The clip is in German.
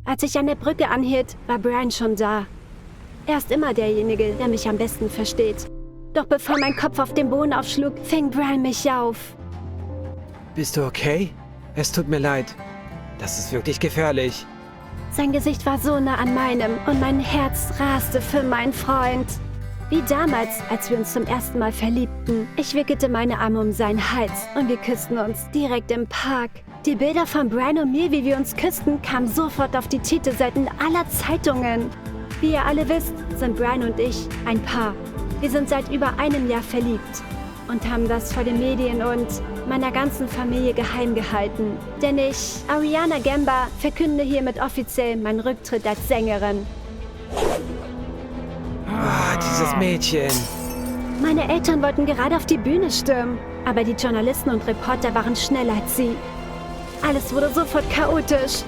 Als ich an der Brücke anhielt, war Brian schon da. Er ist immer derjenige, der mich am besten versteht. Doch bevor mein Kopf auf den Boden aufschlug, fing Brian mich auf. Bist du okay? Es tut mir leid. Das ist wirklich gefährlich. Sein Gesicht war so nah an meinem und mein Herz raste für meinen Freund. Wie damals, als wir uns zum ersten Mal verliebten. Ich wickelte meine Arme um seinen Hals und wir küssten uns direkt im Park. Die Bilder von Brian und mir, wie wir uns küssten, kamen sofort auf die Titelseiten aller Zeitungen. Wie ihr alle wisst, sind Brian und ich ein Paar. Wir sind seit über einem Jahr verliebt und haben das vor den Medien und meiner ganzen Familie geheim gehalten. Denn ich, Ariana Gamba, verkünde hiermit offiziell meinen Rücktritt als Sängerin. Dieses Mädchen. Meine Eltern wollten gerade auf die Bühne stürmen, aber die Journalisten und Reporter waren schneller als sie. Alles wurde sofort chaotisch.